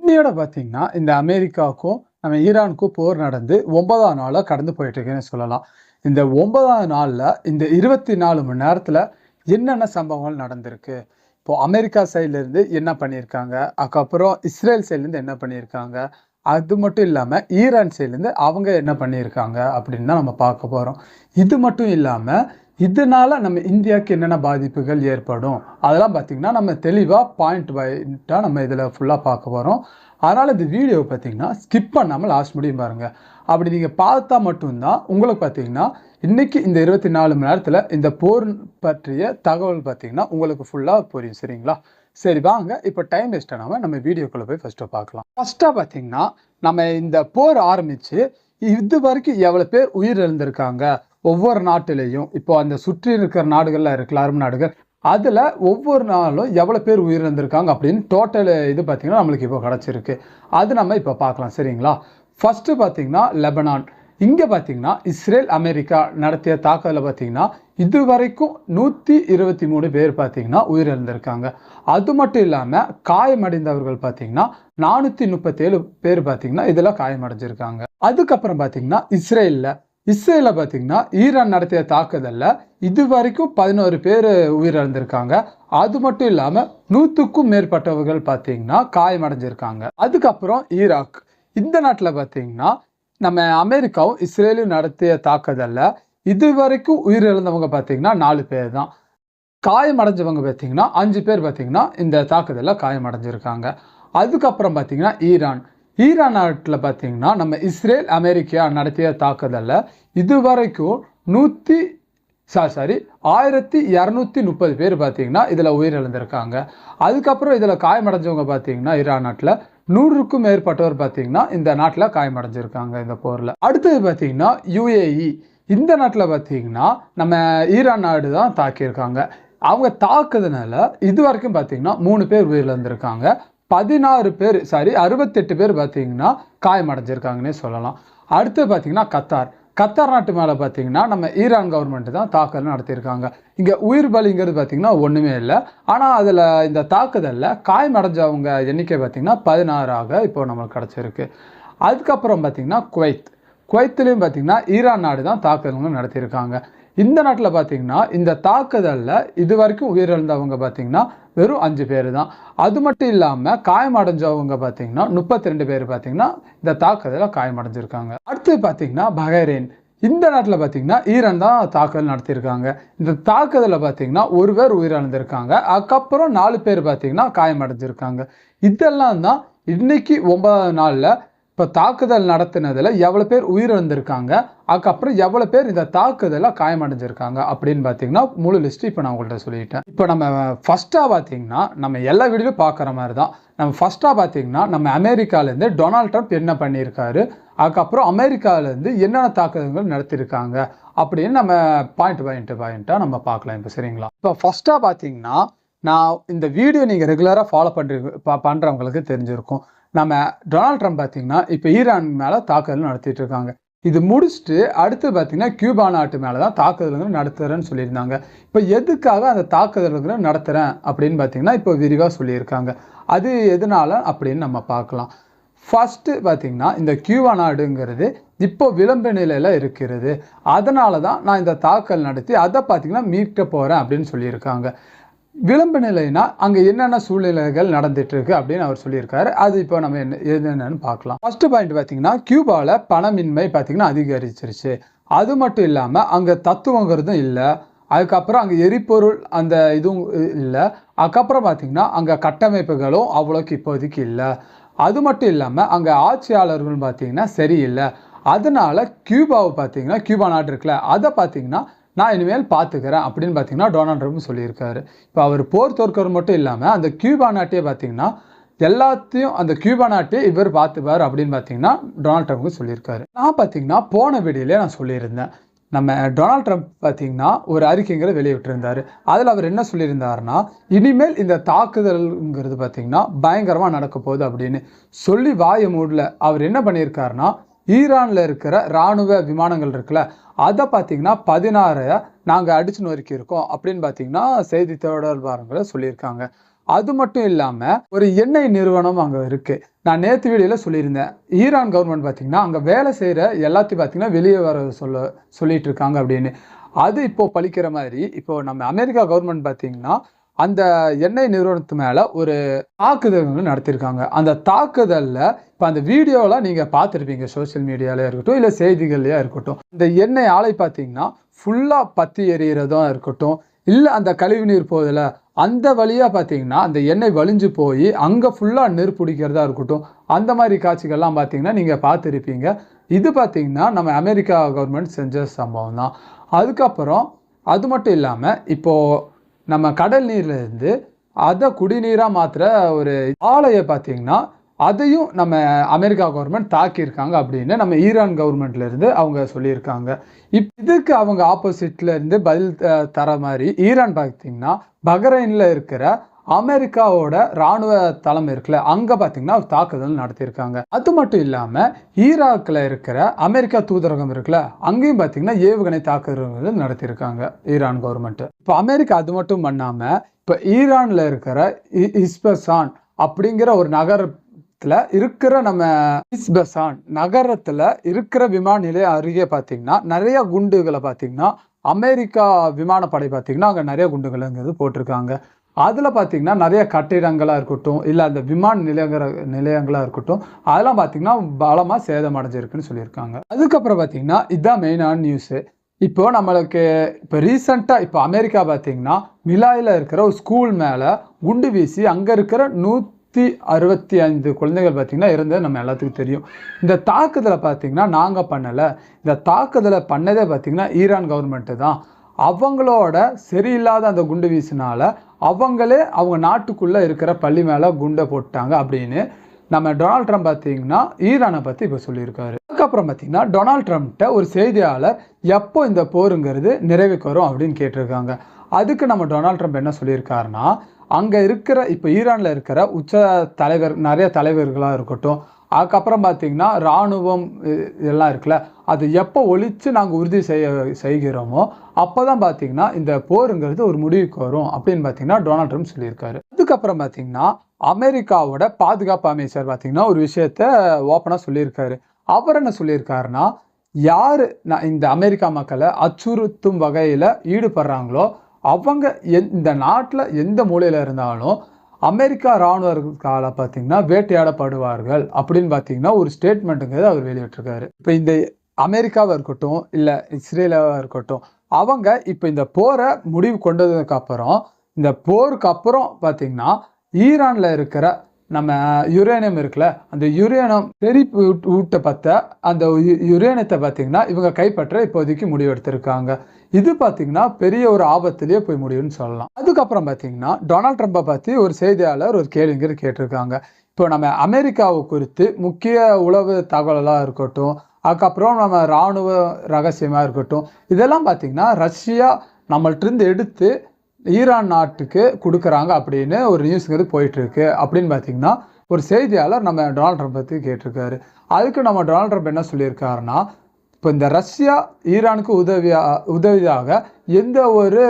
இன்னையோட பார்த்தீங்கன்னா, இந்த அமெரிக்காவுக்கும், நம்ம ஈரானுக்கும் போர் நடந்து 9ஆம் நாளா கடந்து போயிட்டு இருக்குன்னு சொல்லலாம். இந்த 9ஆவது நாள்ல இந்த 24 மணி நேரத்துல என்னென்ன சம்பவங்கள் நடந்திருக்கு? இப்போ அமெரிக்கா சைட்ல இருந்து என்ன பண்ணியிருக்காங்க? அதுக்கப்புறம் இஸ்ரேல் சைட்ல இருந்து என்ன பண்ணியிருக்காங்க? அது மட்டும் இல்லாம ஈரான் சைட்ல இருந்து அவங்க என்ன பண்ணியிருக்காங்க? அப்படின்னு தான் நம்ம பார்க்க போறோம். இது மட்டும் இல்லாம, இதனால நம்ம இந்தியாவுக்கு என்னென்ன பாதிப்புகள் ஏற்படும்? அதெல்லாம் பார்த்தீங்கன்னா, நம்ம தெளிவா பாயிண்ட் பாயிண்ட்டா நம்ம இதில ஃபுல்லா பார்க்க போறோம். அதனால இந்த வீடியோவ பார்த்தீங்கன்னா, ஸ்கிப் பண்ணாம லாஸ்ட் முடியும் பாருங்க. அப்படி நீங்க பார்த்தா மட்டும் தான் உங்களுக்கு பார்த்தீங்கன்னா, இன்னைக்கு இந்த 24 மணி நேரத்தில இந்த போர் பற்றிய தகவல் பார்த்தீங்கன்னா, உங்களுக்கு ஃபுல்லா புரியும். சரிங்களா? சரி வாங்க, இப்ப டைம் வேஸ்ட் பண்ணாம நம்ம வீடியோக்குள்ள போய் ஃபர்ஸ்ட்டு பார்க்கலாம். ஃபர்ஸ்ட்டா பார்த்தீங்கன்னா, நம்ம இந்த போர் ஆரம்பிச்சு இதுவரைக்கும் எவ்வளோ பேர் உயிரிழந்திருக்காங்க? ஒவ்வொரு நாட்டிலேயும் இப்போ அந்த சுற்றி இருக்கிற நாடுகள்ல இருக்குல்ல, அரபு நாடுகள், அதுல ஒவ்வொரு நாளும் எவ்வளோ பேர் உயிரிழந்திருக்காங்க அப்படின்னு டோட்டல் இது பார்த்தீங்கன்னா, நம்மளுக்கு இப்போ கிடைச்சிருக்கு. அது நம்ம இப்போ பார்க்கலாம். சரிங்களா? ஃபர்ஸ்ட்டு பார்த்தீங்கன்னா லெபனான். இங்க பார்த்தீங்கன்னா, இஸ்ரேல், அமெரிக்கா நடத்திய தாக்குதல்ல பார்த்தீங்கன்னா, இதுவரைக்கும் 123 பேர் பார்த்தீங்கன்னா உயிரிழந்திருக்காங்க. அது மட்டும் இல்லாம காயமடைந்தவர்கள் பார்த்தீங்கன்னா, 437 பேர் பார்த்தீங்கன்னா, இதுல காயமடைஞ்சிருக்காங்க. அதுக்கப்புறம் பார்த்தீங்கன்னா, இஸ்ரேல்ல பார்த்தீங்கன்னா, ஈரான் நடத்திய தாக்குதல்ல இதுவரைக்கும் 11 பேர் உயிரிழந்திருக்காங்க. அது மட்டும் இல்லாம 100க்கும் மேற்பட்டவர்கள் பார்த்தீங்கன்னா காயமடைஞ்சிருக்காங்க. அதுக்கப்புறம் ஈராக். இந்த நாட்டுல பார்த்தீங்கன்னா, நம்ம அமெரிக்காவும் இஸ்ரேலும் நடத்திய தாக்குதல்ல இதுவரைக்கும் உயிரிழந்தவங்க பார்த்தீங்கன்னா 4 பேர் தான். காயமடைஞ்சவங்க பார்த்தீங்கன்னா 5 பேர் பார்த்தீங்கன்னா இந்த தாக்குதல்ல காயமடைஞ்சிருக்காங்க. அதுக்கப்புறம் பார்த்தீங்கன்னா ஈரான் நாட்டுல பார்த்தீங்கன்னா, நம்ம இஸ்ரேல், அமெரிக்கா நடத்திய தாக்குதல்ல இதுவரைக்கும் 1230 பேர் பார்த்தீங்கன்னா இதுல உயிரிழந்திருக்காங்க. அதுக்கப்புறம் இதுல காயமடைஞ்சவங்க பார்த்தீங்கன்னா ஈரான் நாட்டுல 100க்கும் மேற்பட்டவர் பார்த்தீங்கன்னா இந்த நாட்டுல காயமடைஞ்சிருக்காங்க இந்த போர்ல. அடுத்தது பார்த்தீங்கன்னா UAE. இந்த நாட்டுல பார்த்தீங்கன்னா நம்ம ஈரான் நாடு தான் தாக்கியிருக்காங்க. அவங்க தாக்குதனால இதுவரைக்கும் பார்த்தீங்கன்னா 3 பேர் உயிரிழந்திருக்காங்க. 68 பேர் பார்த்தீங்கன்னா காயமடைஞ்சிருக்காங்கன்னே சொல்லலாம். அடுத்து பார்த்தீங்கன்னா கத்தார் நாட்டு மேல பார்த்தீங்கன்னா நம்ம ஈரான் கவர்மெண்ட் தான் தாக்குதல் நடத்தியிருக்காங்க. இங்க உயிர் பலிங்கிறது பார்த்தீங்கன்னா ஒண்ணுமே இல்லை. ஆனா அதுல இந்த தாக்குதல்ல காயமடைஞ்சவங்க எண்ணிக்கை பார்த்தீங்கன்னா 16ஆக இப்போ நம்மளுக்கு கிடைச்சிருக்கு. அதுக்கப்புறம் பார்த்தீங்கன்னா குவைத்லயும் பார்த்தீங்கன்னா ஈரான் நாடு தான் தாக்குதல்கள் நடத்தியிருக்காங்க. இந்த நாட்டில் பார்த்தீங்கன்னா இந்த தாக்குதல்ல இதுவரைக்கும் உயிரிழந்தவங்க பார்த்தீங்கன்னா வெறும் 5 பேர் தான். அது மட்டும் இல்லாம காயமடைஞ்சவங்க பார்த்தீங்கன்னா 32 பேர் பார்த்தீங்கன்னா இந்த தாக்குதலில் காயமடைஞ்சிருக்காங்க. அடுத்து பார்த்தீங்கன்னா பஹ்ரைன். இந்த நாட்டில் பார்த்தீங்கன்னா ஈரான் தான் தாக்குதல் நடத்தியிருக்காங்க. இந்த தாக்குதலில் பார்த்தீங்கன்னா 1 பேர் உயிரிழந்திருக்காங்க. அதுக்கப்புறம் 4 பேர் பார்த்தீங்கன்னா காயமடைஞ்சிருக்காங்க. இதெல்லாம் தான் இன்னைக்கு 9ஆவது நாள்ல இப்போ தாக்குதல் நடத்தினதுல எவ்வளோ பேர் உயிரிழந்திருக்காங்க, அதுக்கப்புறம் எவ்வளோ பேர் இந்த தாக்குதலில் காயமடைஞ்சிருக்காங்க அப்படின்னு பார்த்தீங்கன்னா முழு லிஸ்ட் இப்போ நான் உங்கள்கிட்ட சொல்லிட்டேன். இப்போ நம்ம ஃபர்ஸ்ட்டாக பார்த்தீங்கன்னா, நம்ம எல்லா வீடியோலையும் பார்க்குற மாதிரி தான். நம்ம ஃபர்ஸ்ட்டாக பார்த்தீங்கன்னா, நம்ம அமெரிக்காலேருந்து டொனால்ட் ட்ரம்ப் என்ன பண்ணியிருக்காரு, அதுக்கப்புறம் அமெரிக்காவிலேருந்து என்னென்ன தாக்குதல்கள் நடத்தியிருக்காங்க அப்படின்னு நம்ம பாயிண்ட்டாக நம்ம பார்க்கலாம் இப்போ. சரிங்களா? இப்போ ஃபர்ஸ்ட்டாக பார்த்தீங்கன்னா, நான் இந்த வீடியோ நீங்கள் ரெகுலராக ஃபாலோ பண்ணுறவங்களுக்கு தெரிஞ்சிருக்கும். நம்ம டொனால்ட் ட்ரம்ப் பார்த்தீங்கன்னா, இப்போ ஈரான் மேலே தாக்குதல் நடத்திட்டு இருக்காங்க. இது முடிச்சுட்டு அடுத்து பார்த்தீங்கன்னா, கியூபா நாட்டு மேலே தான் தாக்குதல்கள் நடத்துகிறேன்னு சொல்லியிருந்தாங்க. இப்போ எதுக்காக அந்த தாக்குதல்களை நடத்துகிறேன் அப்படின்னு பார்த்தீங்கன்னா, இப்போ விரிவாக சொல்லியிருக்காங்க. அது எதனால அப்படின்னு நம்ம பார்க்கலாம். ஃபர்ஸ்ட்டு பார்த்தீங்கன்னா, இந்த கியூபா நாடுங்கிறது இப்போ விளம்பர நிலையில் இருக்கிறது. அதனால தான் நான் இந்த தாக்குதல் நடத்தி அதை பார்த்தீங்கன்னா மீட்க போகிறேன் அப்படின்னு சொல்லியிருக்காங்க. விளம்பர நிலைனா அங்கே என்னென்ன சூழ்நிலைகள் நடந்துட்டு இருக்கு அப்படின்னு அவர் சொல்லியிருக்காரு. அது இப்போ நம்ம என்னென்னு பார்க்கலாம். ஃபர்ஸ்ட் பாயிண்ட் பார்த்தீங்கன்னா, கியூபாவில் பணமின்மை பார்த்தீங்கன்னா அதிகரிச்சிருச்சு. அது மட்டும் இல்லாமல் அங்கே தத்துவங்கிறதும் இல்லை. அதுக்கப்புறம் அங்கே எரிபொருள் அந்த இதுவும் இல்லை. அதுக்கப்புறம் பார்த்தீங்கன்னா அங்கே கட்டமைப்புகளும் அவ்வளோக்கு இப்போதைக்கு இல்லை. அது மட்டும் இல்லாமல் அங்கே ஆட்சியாளர்கள் பார்த்தீங்கன்னா சரியில்லை. அதனால கியூபாவை பார்த்தீங்கன்னா, கியூபா நாடு இருக்குல்ல, அதை பார்த்தீங்கன்னா நான் இனிமேல் பார்த்துக்கிறேன் அப்படின்னு பார்த்தீங்கன்னா டொனால்ட் ட்ரம்ப் சொல்லியிருக்காரு. இப்போ அவர் போர் தோற்கிறது மட்டும் இல்லாமல் அந்த கியூபா நாட்டையே பார்த்தீங்கன்னா எல்லாத்தையும் அந்த கியூபா நாட்டையே இவர் பார்த்துப்பார் அப்படின்னு பார்த்தீங்கன்னா டொனால்ட் ட்ரம்ப் சொல்லியிருக்காரு. நான் பார்த்தீங்கன்னா போன வீடியோலே நான் சொல்லியிருந்தேன். நம்ம டொனால்ட் ட்ரம்ப் பார்த்தீங்கன்னா ஒரு அறிக்கைங்களை வெளியிட்டிருந்தாரு. அதில் அவர் என்ன சொல்லியிருந்தாருன்னா, இனிமேல் இந்த தாக்குதல்ங்கிறது பார்த்தீங்கன்னா பயங்கரமாக நடக்க போகுது அப்படின்னு சொல்லி வாய மூடல. அவர் என்ன பண்ணியிருக்காருன்னா, ஈரானில் இருக்கிற இராணுவ விமானங்கள் இருக்குல்ல, அதை பார்த்தீங்கன்னா 16 நாங்கள் அடிச்சு நொறுக்கி இருக்கோம் அப்படின்னு பார்த்தீங்கன்னா செய்தி தொடர்பாளர்கள் சொல்லியிருக்காங்க. அது மட்டும் இல்லாமல் ஒரு எண்ணெய் நிறுவனம் அங்கே இருக்குது. நான் நேற்று வீடியோவில் சொல்லியிருந்தேன், ஈரான் கவர்மெண்ட் பார்த்திங்கன்னா அங்கே வேலை செய்கிற எல்லாத்தையும் பார்த்திங்கன்னா வெளியே வர சொல்லிட்டு இருக்காங்க அப்படின்னு. அது இப்போது பழிக்கிற மாதிரி இப்போது நம்ம அமெரிக்கா கவர்மெண்ட் பார்த்திங்கன்னா அந்த எண்ணெய் நிறுவனத்து மேலே ஒரு தாக்குதல்கள் நடத்தியிருக்காங்க. அந்த தாக்குதலில் இப்போ அந்த வீடியோவில் நீங்கள் பார்த்துருப்பீங்க, சோசியல் மீடியாவிலே இருக்கட்டும் இல்லை செய்திகள்லையே இருக்கட்டும். இந்த எண்ணெய் ஆலை பார்த்திங்கன்னா ஃபுல்லாக பற்றி எறிகிறதும் இருக்கட்டும், இல்லை அந்த கழிவு நீர் போதில் அந்த வழியாக பார்த்திங்கன்னா அந்த எண்ணெய் வலிஞ்சு போய் அங்கே ஃபுல்லாக நெருப்பு பிடிக்கிறதா இருக்கட்டும், அந்த மாதிரி காட்சிகள்லாம் பார்த்திங்கன்னா நீங்கள் பார்த்துருப்பீங்க. இது பார்த்திங்கன்னா நம்ம அமெரிக்கா கவர்மெண்ட் செஞ்ச சம்பவம் தான். அதுக்கப்புறம் அது மட்டும் இல்லாமல் இப்போது நம்ம கடல் நீர்லேருந்து அதை குடிநீராக மாற்றுற ஒரு ஆலையை பார்த்திங்கன்னா அதையும் நம்ம அமெரிக்கா கவர்மெண்ட் தாக்கியிருக்காங்க அப்படின்னு நம்ம ஈரான் கவர்மெண்ட்லேருந்து அவங்க சொல்லியிருக்காங்க. இதுக்கு அவங்க ஆப்போசிட்லேருந்து பதில் தர மாதிரி ஈரான் பார்த்திங்கன்னா பஹ்ரைனில் இருக்கிற அமெரிக்காவோட இராணுவ தளம் இருக்குல்ல, அங்கே பார்த்திங்கன்னா தாக்குதல் நடத்தியிருக்காங்க. அது மட்டும் இல்லாமல் ஈராக்கில் இருக்கிற அமெரிக்கா தூதரகம் இருக்குல்ல, அங்கேயும் பார்த்திங்கன்னா ஏவுகணை தாக்குதல்கள் நடத்தியிருக்காங்க ஈரான் கவர்மெண்ட்டு. இப்போ அமெரிக்கா அது மட்டும் பண்ணாமல் இப்போ ஈரானில் இருக்கிற இஸ்பசான் அப்படிங்கிற ஒரு நகரத்தில் இருக்கிற நம்ம இஸ்பசான் நகரத்தில் இருக்கிற விமான நிலையம் அருகே பார்த்திங்கன்னா நிறைய குண்டுகளை பார்த்திங்கன்னா அமெரிக்கா விமானப்படை பார்த்திங்கன்னா அங்கே நிறைய குண்டுகள்ங்கிறது போட்டிருக்காங்க. அதில் பார்த்திங்கன்னா நிறைய கட்டிடங்களாக இருக்கட்டும், இல்லை அந்த விமான நிலையங்களாக இருக்கட்டும், அதெல்லாம் பார்த்திங்கன்னா பலமாக சேதம் அடைஞ்சிருக்குன்னு சொல்லியிருக்காங்க. அதுக்கப்புறம் பார்த்திங்கன்னா இதுதான் மெயினான நியூஸு. இப்போது நம்மளுக்கு இப்போ ரீசெண்டாக இப்போ அமெரிக்கா பார்த்திங்கன்னா மிலாயில் இருக்கிற ஒரு ஸ்கூல் மேலே குண்டு வீசி அங்கே இருக்கிற 165 குழந்தைகள் பார்த்திங்கன்னா இருந்தது நம்ம எல்லாத்துக்கும் தெரியும். இந்த தாக்குதலை பார்த்திங்கன்னா நாங்கள் பண்ணலை, இந்த தாக்குதலை பண்ணதே பார்த்திங்கன்னா ஈரான் கவர்மெண்ட்டு தான். அவங்களோட சரியில்லாத அந்த குண்டு வீசினால அவங்களே அவங்க நாட்டுக்குள்ளே இருக்கிற பள்ளி மேலே குண்டை போட்டாங்க அப்படின்னு நம்ம டொனால்ட் ட்ரம்ப் பார்த்திங்கன்னா ஈரானை பற்றி இப்போ சொல்லியிருக்காரு. அதுக்கப்புறம் பார்த்திங்கன்னா டொனால்ட் ட்ரம்ப்கிட்ட ஒரு செய்தியாளர் எப்போ இந்த போருங்கிறது நிறைவுக்கு வரும் அப்படின்னு கேட்டிருக்காங்க. அதுக்கு நம்ம டொனால்ட் ட்ரம்ப் என்ன சொல்லியிருக்காருன்னா, அங்கே இருக்கிற இப்போ ஈரானில் இருக்கிற உச்ச தலைவர் நிறைய தலைவர்களாக இருக்கட்டும், அதுக்கப்புறம் பார்த்திங்கன்னா இராணுவம் இதெல்லாம் இருக்குல்ல, அது எப்போ ஒழித்து நாங்கள் உறுதி செய்கிறோமோ அப்போ தான் பார்த்திங்கன்னா இந்த போருங்கிறது ஒரு முடிவுக்கு வரும் அப்படின்னு பார்த்திங்கன்னா டொனால்ட் ட்ரம்ப் சொல்லியிருக்காரு. அதுக்கப்புறம் பார்த்திங்கன்னா அமெரிக்காவோட பாதுகாப்பு அமைச்சர் பார்த்திங்கன்னா ஒரு விஷயத்த ஓப்பனாக சொல்லியிருக்காரு. அவர் என்ன சொல்லியிருக்காருன்னா, யார் இந்த அமெரிக்கா மக்களை அச்சுறுத்தும் வகையில் ஈடுபடுறாங்களோ அவங்க இந்த நாட்டில் எந்த மூலையில் இருந்தாலும் அமெரிக்கா இராணுவர்களால் பார்த்திங்கன்னா வேட்டையாடப்படுவார்கள் அப்படின்னு பார்த்திங்கன்னா ஒரு ஸ்டேட்மெண்ட்டுங்கிறது அவர் வெளியிட்டிருக்காரு. இப்போ இந்த அமெரிக்காவாக இருக்கட்டும் இல்லை இஸ்ரேலாக இருக்கட்டும், அவங்க இப்போ இந்த போரை முடிவு கொண்டதுக்கப்புறம் இந்த போருக்கு அப்புறம் பார்த்திங்கன்னா ஈரானில் இருக்கிற நம்ம யுரேனியம் இருக்குல்ல, அந்த யுரேனியம் தெரிப்பு ஊட்டப்பட்ட அந்த யுரேனியத்தை பார்த்திங்கன்னா இவங்க கைப்பற்ற இப்போதைக்கு முடிவெடுத்திருக்காங்க. இது பார்த்திங்கன்னா பெரிய ஒரு ஆபத்துலேயே போய் முடியும்னு சொல்லலாம். அதுக்கப்புறம் பார்த்திங்கன்னா டொனால்ட் ட்ரம்பை பற்றி ஒரு செய்தியாளர் ஒரு கேள்விங்கிறது கேட்டிருக்காங்க. இப்போ நம்ம அமெரிக்காவை குறித்து முக்கிய உளவு தகவலாக இருக்கட்டும், அதுக்கப்புறம் நம்ம இராணுவ ரகசியமாக இருக்கட்டும், இதெல்லாம் பார்த்திங்கன்னா ரஷ்யா நம்மள்கிட்ட எடுத்து ஈரான் நாட்டுக்கு கொடுக்குறாங்க அப்படின்னு ஒரு நியூஸுங்கிறது போயிட்டுருக்கு அப்படின்னு பார்த்திங்கன்னா ஒரு செய்தியாளர் நம்ம டொனால்ட் ட்ரம்ப் பற்றி கேட்டிருக்காரு. அதுக்கு நம்ம டொனால்ட் ட்ரம்ப் என்ன சொல்லியிருக்காருன்னா, இப்போ இந்த ரஷ்யா ஈரானுக்கு உதவியாக எந்த ஒரு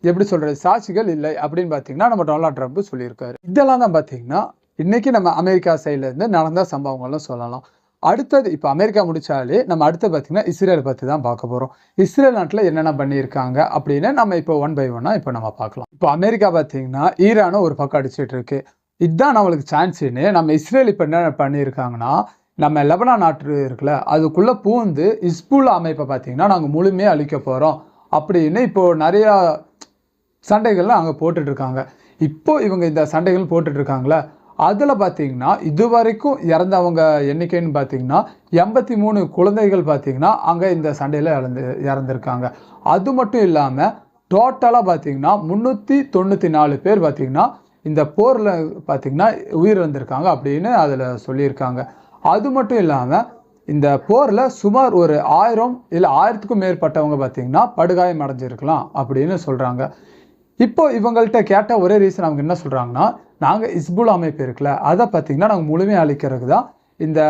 எப்படி சொல்கிறது சாட்சிகள் இல்லை அப்படின்னு பார்த்திங்கன்னா நம்ம டொனால்ட் ட்ரம்ப் சொல்லியிருக்காரு. இதெல்லாம் தான் பார்த்திங்கன்னா இன்றைக்கி நம்ம அமெரிக்கா சைட்லேருந்து நடந்த சம்பவங்கள்லாம் சொல்லலாம். அடுத்தது இப்போ அமெரிக்கா முடித்தாலே நம்ம அடுத்து பார்த்திங்கன்னா இஸ்ரேல் பற்றி தான் பார்க்க போகிறோம். இஸ்ரேல் நாட்டில் என்னென்ன பண்ணியிருக்காங்க அப்படின்னு நம்ம இப்போ ஒன் பை ஒன்னாக இப்போ நம்ம பார்க்கலாம். இப்போ அமெரிக்கா பார்த்திங்கன்னா ஈரானை ஒரு பக்கம் அடிச்சுட்டு இருக்கு. இதுதான் நம்மளுக்கு சான்ஸுன்னு நம்ம இஸ்ரேல் இப்போ என்ன பண்ணியிருக்காங்கன்னா, நம்ம லெபனான் நாட்டு இருக்குல்ல அதுக்குள்ளே பூந்து இஸ்புல் அமைப்பை பார்த்திங்கன்னா நாங்கள் முழுமையாக அழிக்க போகிறோம் அப்படின்னு இப்போது நிறையா சண்டைகள்லாம் அங்கே போட்டுட்ருக்காங்க. இப்போ இவங்க இந்த சண்டைகள் போட்டுட்ருக்காங்களே, அதில் பார்த்திங்கன்னா இது வரைக்கும் இறந்தவங்க எண்ணிக்கைன்னு பார்த்திங்கன்னா 83 குழந்தைகள் பார்த்திங்கன்னா அங்கே இந்த சண்டையில் இறந்துருக்காங்க. அது மட்டும் இல்லாமல் டோட்டலாக பார்த்திங்கன்னா 394 பேர் பார்த்திங்கன்னா இந்த போரில் பார்த்திங்கன்னா உயிரிழந்திருக்காங்க அப்படின்னு அதில் சொல்லியிருக்காங்க. அது மட்டும் இல்லாமல் இந்த போரில் சுமார் ஒரு 1000 இல்லை 1000க்கும் மேற்பட்டவங்க பார்த்திங்கன்னா படுகாயம் அடைஞ்சிருக்கலாம் அப்படின்னு சொல்கிறாங்க. இப்போ இவங்கள்ட்ட கேட்ட ஒரே ரீசன் அவங்க என்ன சொல்கிறாங்கன்னா, நாங்கள் இஸ்புல் அமைப்பு இருக்குல்ல அதை பார்த்திங்கன்னா நாங்கள் முழுமையாக அழிக்கிறதுக்கு தான் இந்த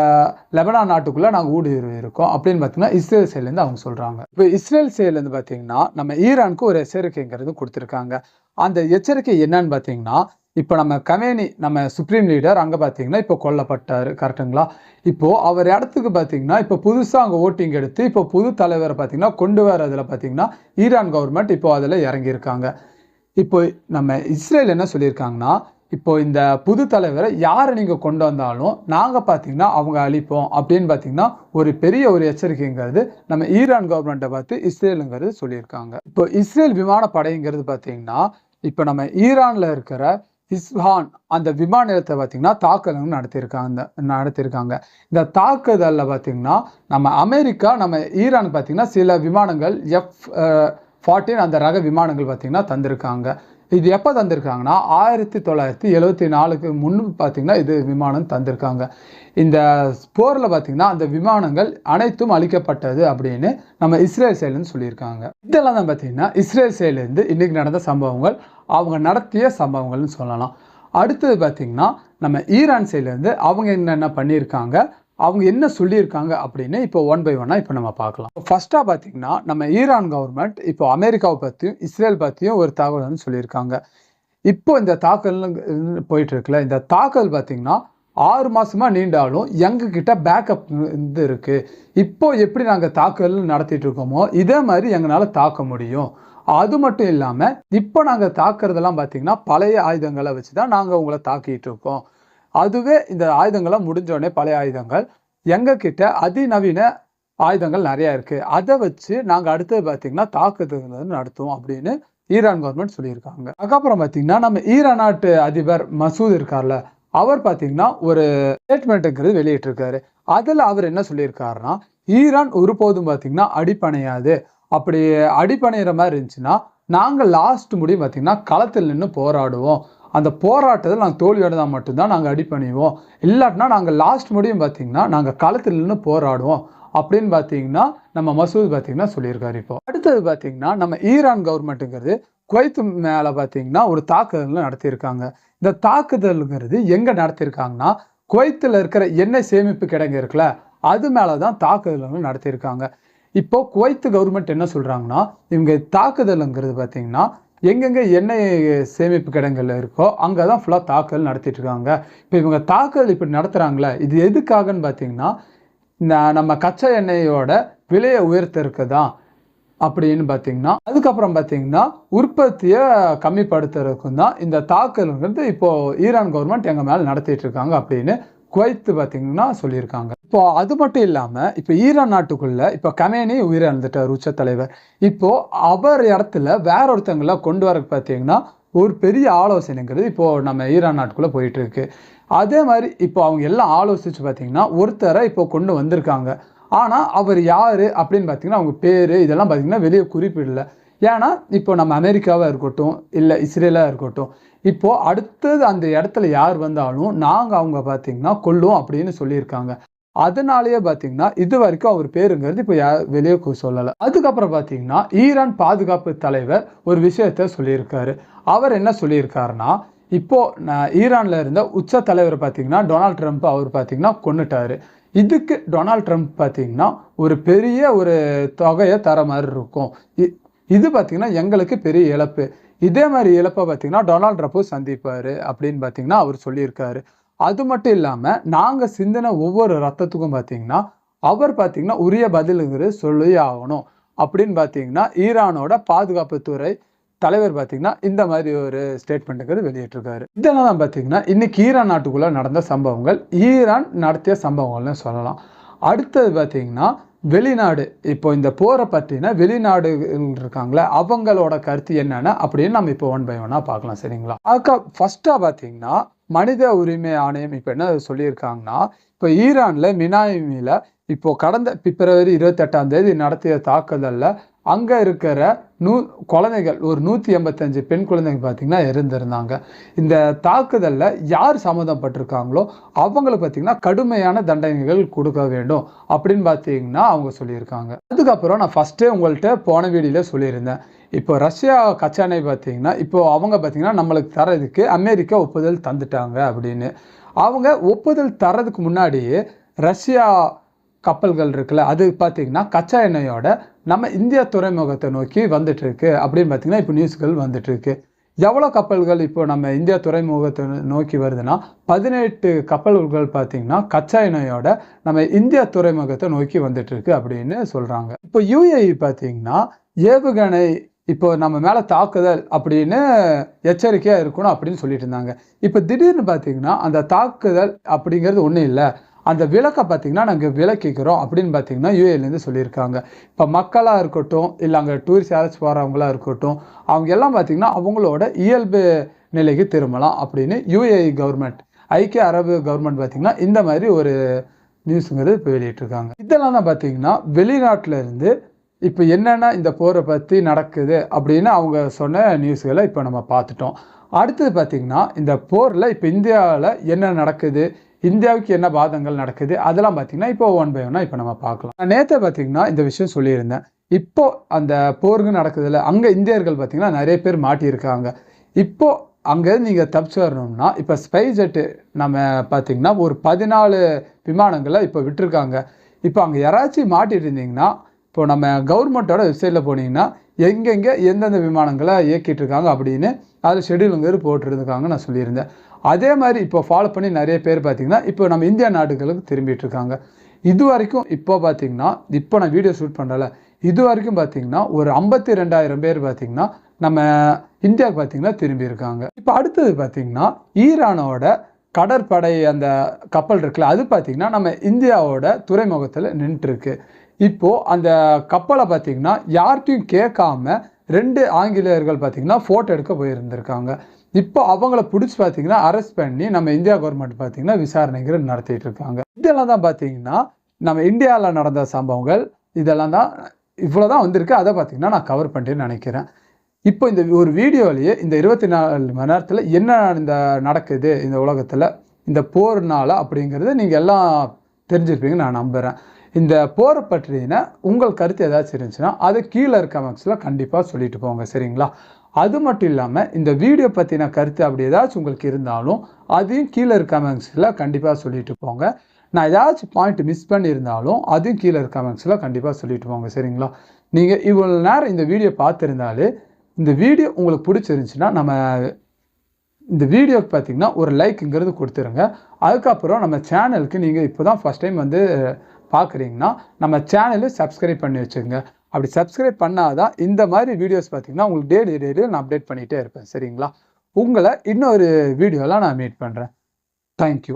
லெபனான் நாட்டுக்குள்ளே நாங்கள் ஊடுருவி இருக்கோம் அப்படின்னு பார்த்திங்கன்னா இஸ்ரேல் சைட்லேருந்து அவங்க சொல்கிறாங்க. இப்போ இஸ்ரேல் சைட்லேருந்து பார்த்திங்கன்னா நம்ம ஈரானுக்கு ஒரு எச்சரிக்கைங்கிறது கொடுத்துருக்காங்க. அந்த எச்சரிக்கை என்னன்னு பார்த்திங்கன்னா, இப்போ நம்ம கமேனி நம்ம சுப்ரீம் லீடர் அங்கே பார்த்தீங்கன்னா இப்போ கொல்லப்பட்டார், கரெக்டுங்களா? இப்போது அவர் இடத்துக்கு பார்த்தீங்கன்னா இப்போ புதுசாக அங்கே ஓட்டிங் எடுத்து இப்போ புது தலைவரை பார்த்தீங்கன்னா கொண்டு வரதில் பார்த்தீங்கன்னா ஈரான் கவர்மெண்ட் இப்போ அதில் இறங்கியிருக்காங்க. இப்போ நம்ம இஸ்ரேல் என்ன சொல்லியிருக்காங்கன்னா, இப்போ இந்த புது தலைவரை யாரை நீங்கள் கொண்டு வந்தாலும் நாங்கள் பார்த்தீங்கன்னா அவங்க அழிப்போம் அப்படின்னு பார்த்தீங்கன்னா ஒரு பெரிய ஒரு எச்சரிக்கைங்கிறது நம்ம ஈரான் கவர்மெண்ட்டை பார்த்து இஸ்ரேலுங்கிறது சொல்லியிருக்காங்க. இப்போ இஸ்ரேல் விமானப்படைங்கிறது பார்த்தீங்கன்னா இப்போ நம்ம ஈரானில் இருக்கிற இஸ்ஹான் அந்த விமான நிலையத்தை பார்த்தீங்கன்னா தாக்குதல் நடத்தியிருக்காங்க. இந்த தாக்குதலில் பார்த்தீங்கன்னா நம்ம அமெரிக்கா நம்ம ஈரான் பார்த்தீங்கன்னா சில விமானங்கள் F-14 அந்த ரக விமானங்கள் பார்த்தீங்கன்னா தந்திருக்காங்க. இது எப்போ தந்திருக்காங்கன்னா 1974க்கு முன்பு பார்த்தீங்கன்னா இது விமானம் தந்திருக்காங்க. இந்த போரில் பார்த்தீங்கன்னா அந்த விமானங்கள் அனைத்தும் அழிக்கப்பட்டது அப்படின்னு நம்ம இஸ்ரேல் சைட்லேருந்து சொல்லியிருக்காங்க. இதெல்லாம் தான் பார்த்தீங்கன்னா இஸ்ரேல் சைட்லேருந்து இன்றைக்கி நடந்த சம்பவங்கள், அவங்க நடத்திய சம்பவங்கள்னு சொல்லலாம். அடுத்தது பார்த்தீங்கன்னா நம்ம ஈரான் சைட்லேருந்து அவங்க என்னென்ன பண்ணியிருக்காங்க, அவங்க என்ன சொல்லியிருக்காங்க அப்படின்னு இப்போ ஒன் பை ஒன்னாக இப்போ நம்ம பார்க்கலாம். ஃபர்ஸ்ட்டாக பார்த்தீங்கன்னா நம்ம ஈரான் கவர்மெண்ட் இப்போ அமெரிக்காவை பற்றியும் இஸ்ரேல் பற்றியும் ஒரு தகவல் வந்து சொல்லியிருக்காங்க. இப்போ இந்த தாக்குதல் போயிட்டு இருக்குல்ல, இந்த தாக்குதல் பார்த்தீங்கன்னா 6 மாதமாக நீண்டாலும் எங்ககிட்ட பேக்கப் வந்து இருக்குது. இப்போ எப்படி நாங்கள் தாக்குதல் நடத்திட்டு இருக்கோமோ இதே மாதிரி எங்களால் தாக்க முடியும். அது மட்டும் இல்லாமல் இப்போ நாங்கள் தாக்குறதெல்லாம் பார்த்தீங்கன்னா பழைய ஆயுதங்களை வச்சு தான் நாங்கள் உங்களை தாக்கிட்டு இருக்கோம். அதுவே இந்த ஆயுதங்கள்லாம் முடிஞ்சோடனே பழைய ஆயுதங்கள் எங்ககிட்ட அதிநவீன ஆயுதங்கள் நிறையா இருக்குது. அதை வச்சு நாங்கள் அடுத்தது பார்த்தீங்கன்னா தாக்குதல் நடத்துவோம் அப்படின்னு ஈரான் கவர்மெண்ட் சொல்லியிருக்காங்க. அதுக்கப்புறம் பார்த்தீங்கன்னா நம்ம ஈரான் நாட்டு அதிபர் மசூத் இருக்கார்ல, அவர் பார்த்தீங்கன்னா ஒரு ஸ்டேட்மெண்ட்டுங்கிறது வெளியிட்டிருக்காரு. அதில் அவர் என்ன சொல்லியிருக்காருன்னா, ஈரான் ஒருபோதும் பார்த்தீங்கன்னா அடிப்பணையாது. அப்படி அடிப்பணைகிற மாதிரி இருந்துச்சுன்னா நாங்கள் லாஸ்ட் முடியும் பார்த்தீங்கன்னா களத்தில் நின்று போராடுவோம். அந்த போராட்டத்தில் நாங்கள் தோல்வியோடு மட்டும்தான் நாங்கள் அடிப்பணிவோம். இல்லாட்டினா நாங்கள் லாஸ்ட் முடியும் பார்த்தீங்கன்னா நாங்கள் களத்தில் நின்று போராடுவோம் அப்படின்னு பார்த்தீங்கன்னா நம்ம மசூத் பார்த்தீங்கன்னா சொல்லியிருக்காரு. இப்போ அடுத்தது பார்த்தீங்கன்னா நம்ம ஈரான் கவர்மெண்ட்டுங்கிறது குவைத் மேலே பார்த்தீங்கன்னா ஒரு தாக்குதல் நடத்தியிருக்காங்க. இந்த தாக்குதலுங்கிறது எங்கே நடத்தியிருக்காங்கன்னா குவைத்தில் இருக்கிற எண்ணெய் சேமிப்பு கிடங்கு இருக்குல்ல, அது மேலே தான் தாக்குதல்கள் நடத்தியிருக்காங்க. இப்போ குவைத் கவர்மெண்ட் என்ன சொல்கிறாங்கன்னா, இவங்க தாக்குதலுங்கிறது பார்த்தீங்கன்னா எங்கெங்கே எண்ணெய் சேமிப்பு கிடங்குகள் இருக்கோ அங்கே தான் ஃபுல்லாக தாக்குதல் நடத்திட்டு இருக்காங்க. இப்போ இவங்க தாக்குதல் இப்படி நடத்துகிறாங்களே, இது எதுக்காகன்னு பார்த்தீங்கன்னா நம்ம கச்சா எண்ணெயோட விலையை உயர்த்திருக்கு தான் அப்படின்னு பார்த்தீங்கன்னா, அதுக்கப்புறம் பார்த்தீங்கன்னா உற்பத்தியை கம்மிப்படுத்துறதுக்கும் தான் இந்த தாக்குதல்ங்கிறது இப்போது ஈரான் கவர்மெண்ட் எங்கள் மேலே நடத்திட்டு இருக்காங்க அப்படின்னு குவைத் பார்த்தீங்கன்னா சொல்லியிருக்காங்க. இப்போ அது மட்டும் இல்லாமல் இப்போ ஈரான் நாட்டுக்குள்ளே இப்போ கமேனி உயிரிழந்துட்டார் உச்ச தலைவர். இப்போது அவர் இடத்துல வேற ஒருத்தங்களை கொண்டு வர பார்த்தீங்கன்னா ஒரு பெரிய ஆலோசனைங்கிறது இப்போது நம்ம ஈரான் நாட்டுக்குள்ளே போயிட்டுருக்கு. அதே மாதிரி இப்போ அவங்க எல்லாம் ஆலோசித்து பார்த்தீங்கன்னா ஒருத்தரை இப்போ கொண்டு வந்திருக்காங்க. ஆனால் அவர் யார் அப்படின்னு பார்த்தீங்கன்னா அவங்க பேர் இதெல்லாம் பார்த்தீங்கன்னா வெளியே குறிப்பிடல. ஏன்னா இப்போ நம்ம அமெரிக்காவாக இருக்கட்டும் இல்லை இஸ்ரேலாக இருக்கட்டும், இப்போது அடுத்தது அந்த இடத்துல யார் வந்தாலும் நாங்கள் அவங்க பார்த்தீங்கன்னா கொல்லுவோம் அப்படின்னு சொல்லியிருக்காங்க. அதனாலேயே பார்த்தீங்கன்னா இது வரைக்கும் அவர் பேருங்கிறது இப்போ வெளியே சொல்லலை. அதுக்கப்புறம் பார்த்தீங்கன்னா ஈரான் பாதுகாப்பு தலைவர் ஒரு விஷயத்த சொல்லியிருக்காரு. அவர் என்ன சொல்லியிருக்காருன்னா, இப்போது ஈரானில் இருந்த உச்ச தலைவர் பார்த்தீங்கன்னா டொனால்ட் ட்ரம்ப் அவர் பார்த்தீங்கன்னா கொன்னுட்டாரு. இதுக்கு டொனால்ட் ட்ரம்ப் பார்த்தீங்கன்னா ஒரு பெரிய ஒரு தொகையை தர மாதிரி இருக்கும். இது பார்த்தீங்கன்னா எங்களுக்கு பெரிய இழப்பு. இதே மாதிரி இழப்பை பார்த்தீங்கன்னா டொனால்ட் ட்ரம்ப்பும் சந்திப்பார் அப்படின்னு பார்த்தீங்கன்னா அவர் சொல்லியிருக்காரு. அது மட்டும் இல்லாமல் நாங்கள் சிந்தின ஒவ்வொரு ரத்தத்துக்கும் பார்த்தீங்கன்னா அவர் பார்த்தீங்கன்னா உரிய பதிலுங்கிறது சொல்லி ஆகணும் அப்படின்னு பார்த்தீங்கன்னா ஈரானோட பாதுகாப்புத்துறை தலைவர் பார்த்தீங்கன்னா இந்த மாதிரி ஒரு ஸ்டேட்மெண்ட்டுங்கிறது வெளியிட்டிருக்காரு. இதெல்லாம் தான் பார்த்தீங்கன்னா இன்னைக்கு ஈரான் நாட்டுக்குள்ளே நடந்த சம்பவங்கள், ஈரான் நடத்திய சம்பவங்கள்னு சொல்லலாம். அடுத்தது பார்த்தீங்கன்னா வெளிநாடு, இப்போ இந்த போரை பற்றின வெளிநாடுகள் இருக்காங்களே அவங்களோட கருத்து என்னென்ன அப்படின்னு நம்ம இப்போ ஒன் பை ஒன்னாக பார்க்கலாம், சரிங்களா? ஃபர்ஸ்ட்டாக பார்த்தீங்கன்னா மனித உரிமை ஆணையம் இப்போ என்ன சொல்லியிருக்காங்கன்னா, இப்போ ஈரானில் மினாயிமியில் இப்போ கடந்த பிப்ரவரி 28 நடத்திய தாக்குதலில் அங்கே இருக்கிற குழந்தைகள் ஒரு 185 பெண் குழந்தைங்க பார்த்தீங்கன்னா இருந்திருந்தாங்க. இந்த தாக்குதலில் யார் சம்மந்தப்பட்டிருக்காங்களோ அவங்களுக்கு பார்த்தீங்கன்னா கடுமையான தண்டனைகள் கொடுக்க வேண்டும் அப்படின்னு பார்த்தீங்கன்னா அவங்க சொல்லியிருக்காங்க. அதுக்கப்புறம் நான் ஃபஸ்ட்டே உங்கள்கிட்ட போன வீடியோவில் சொல்லியிருந்தேன், இப்போ ரஷ்யா கச்சா எண்ணெய் பார்த்தீங்கன்னா இப்போ அவங்க பார்த்தீங்கன்னா நம்மளுக்கு தரதுக்கு அமெரிக்கா ஒப்புதல் தந்துட்டாங்க அப்படின்னு. அவங்க ஒப்புதல் தரதுக்கு முன்னாடியே ரஷ்யா கப்பல்கள் இருக்குல்ல, அது பார்த்தீங்கன்னா கச்சா எண்ணெயோட நம்ம இந்தியா துறைமுகத்தை நோக்கி வந்துட்டு இருக்கு அப்படின்னு பார்த்தீங்கன்னா இப்போ நியூஸ்கள் வந்துட்டு இருக்கு. எவ்வளோ கப்பல்கள் இப்போ நம்ம இந்தியா துறைமுகத்தை நோக்கி வருதுன்னா 18 கப்பல்கள் பார்த்தீங்கன்னா கச்சா எண்ணெயோட நம்ம இந்தியா துறைமுகத்தை நோக்கி வந்துட்டு இருக்கு அப்படின்னு சொல்றாங்க. இப்போ UAE பார்த்தீங்கன்னா ஏவுகணை இப்போ நம்ம மேலே தாக்குதல் அப்படின்னு எச்சரிக்கையாக இருக்கணும் அப்படின்னு சொல்லிட்டு இருந்தாங்க. இப்போ திடீர்னு பார்த்தீங்கன்னா அந்த தாக்குதல் அப்படிங்கிறது ஒன்றும் இல்லை, அந்த விலக்கை பார்த்தீங்கன்னா நாங்கள் விலக்கிக்கிறோம் அப்படின்னு பார்த்தீங்கன்னா UAEலேருந்து சொல்லியிருக்காங்க. இப்போ மக்களாக இருக்கட்டும், இல்லை அங்கே டூரிஸ்ட் யாராச்சும் போகிறவங்களா இருக்கட்டும், அவங்க எல்லாம் பார்த்தீங்கன்னா அவங்களோட இயல்பு நிலைக்கு திரும்பலாம் அப்படின்னு UAE கவர்மெண்ட், ஐக்கிய அரபு கவர்மெண்ட் பார்த்தீங்கன்னா இந்த மாதிரி ஒரு நியூஸுங்கிறது இப்போ வெளியிட்டிருக்காங்க. இதெல்லாம் தான் பார்த்தீங்கன்னா வெளிநாட்டில் இருந்து இப்போ என்னென்ன இந்த போரை பற்றி நடக்குது அப்படின்னு அவங்க சொன்ன நியூஸ்களை இப்போ நம்ம பார்த்துட்டோம். அடுத்தது பார்த்திங்கன்னா இந்த போரில் இப்போ இந்தியாவில் என்ன நடக்குது, இந்தியாவுக்கு என்ன பாதங்கள் நடக்குது, அதெல்லாம் பார்த்திங்கன்னா இப்போ ஒன் பை ஒன்னாக இப்போ நம்ம பார்க்கலாம். நான் நேற்று பார்த்திங்கன்னா இந்த விஷயம் சொல்லியிருந்தேன். இப்போ அந்த போருக்கு நடக்குதுல்ல, அங்கே இந்தியர்கள் பார்த்திங்கன்னா நிறைய பேர் மாட்டியிருக்காங்க. இப்போது அங்கே நீங்கள் தப்பிச்சு வரணும்னா இப்போ ஸ்பைஸ் ஜெட்டு நம்ம பார்த்திங்கன்னா ஒரு 14 விமானங்களை இப்போ விட்டுருக்காங்க. இப்போ அங்கே யாராச்சும் மாட்டிட்டு இருந்தீங்கன்னா இப்போ நம்ம கவர்மெண்ட்டோட வெப்சைட்டில் போனீங்கன்னா எங்கெங்கே எந்தெந்த விமானங்களை இயக்கிட்டு இருக்காங்க அப்படின்னு அதில் ஷெடியூலுங்கிறது போட்டுருக்காங்க நான் சொல்லியிருந்தேன். அதே மாதிரி இப்போ ஃபாலோ பண்ணி நிறைய பேர் பார்த்திங்கன்னா இப்போ நம்ம இந்தியா நாடுகளுக்கு திரும்பிட்டு இருக்காங்க. இது வரைக்கும் இப்போ பார்த்திங்கன்னா இப்போ நான் வீடியோ ஷூட் பண்ணுறல, இது வரைக்கும் பார்த்திங்கன்னா ஒரு 52,000 பேர் பார்த்திங்கன்னா நம்ம இந்தியாவுக்கு பார்த்திங்கன்னா திரும்பி இருக்காங்க. இப்போ அடுத்தது பார்த்திங்கன்னா ஈரானோட கடற்படை அந்த கப்பல் இருக்குல்ல, அது பார்த்திங்கன்னா நம்ம இந்தியாவோட துறைமுகத்தில் நின்றுருக்கு. இப்போது அந்த கப்பலை பார்த்திங்கன்னா யார்கிட்டையும் கேட்காம 2 ஆங்கிலேயர்கள் பார்த்திங்கன்னா ஃபோட்டோ எடுக்க போயிருந்திருக்காங்க. இப்போ அவங்கள பிடிச்சி பார்த்திங்கன்னா அரெஸ்ட் பண்ணி நம்ம இந்தியா கவர்மெண்ட் பார்த்திங்கன்னா விசாரணைகள் நடத்திட்டு இருக்காங்க. இதெல்லாம் தான் பார்த்திங்கன்னா நம்ம இந்தியாவில் நடந்த சம்பவங்கள். இதெல்லாம் தான் இவ்வளோ தான் வந்திருக்கு. அதை பார்த்திங்கன்னா நான் கவர் பண்ணிட்டேன்னு நினைக்கிறேன். இப்போ இந்த ஒரு வீடியோலேயே இந்த 24 மணி நேரத்தில் என்ன இந்த நடக்குது இந்த உலகத்தில் இந்த போர்னால அப்படிங்கிறத நீங்கள் எல்லாம் தெரிஞ்சிருப்பீங்கன்னு நான் நம்புகிறேன். இந்த போரை பற்றின உங்கள் கருத்து ஏதாச்சும் இருந்துச்சுன்னா அது கீழே இருக்க கமெண்ட்ஸில் கண்டிப்பாக சொல்லிட்டு போங்க, சரிங்களா? அது மட்டும் இல்லாமல் இந்த வீடியோ பற்றின கருத்து அப்படி ஏதாச்சும் உங்களுக்கு இருந்தாலும் அதையும் கீழே இருக்க கமெண்ட்ஸில் கண்டிப்பாக சொல்லிட்டு போங்க. நான் ஏதாச்சும் பாயிண்ட் மிஸ் பண்ணியிருந்தாலும் அதையும் கீழே இருக்க கமெண்ட்ஸில் கண்டிப்பாக சொல்லிட்டு போங்க, சரிங்களா? நீங்கள் இவ்வளோ நேரம் இந்த வீடியோ பார்த்துருந்தாலே இந்த வீடியோ உங்களுக்கு பிடிச்சிருந்துச்சுன்னா நம்ம இந்த வீடியோக்கு பார்த்தீங்கன்னா ஒரு லைக்குங்கிறது கொடுத்துருங்க. அதுக்கப்புறம் நம்ம சேனலுக்கு நீங்கள் இப்போ தான் ஃபஸ்ட் டைம் வந்து பார்க்குறீங்கன்னா நம்ம சேனலை சப்ஸ்கிரைப் பண்ணி வச்சுக்கோங்க. அப்படி சப்ஸ்கிரைப் பண்ணாதான் இந்த மாதிரி வீடியோஸ் பார்த்தீங்கன்னா உங்களுக்கு டெய்லி நான் அப்டேட் பண்ணிகிட்டே இருப்பேன், சரிங்களா? உங்களை இன்னொரு வீடியோவில் நான் மீட் பண்ணுறேன். தேங்க்யூ.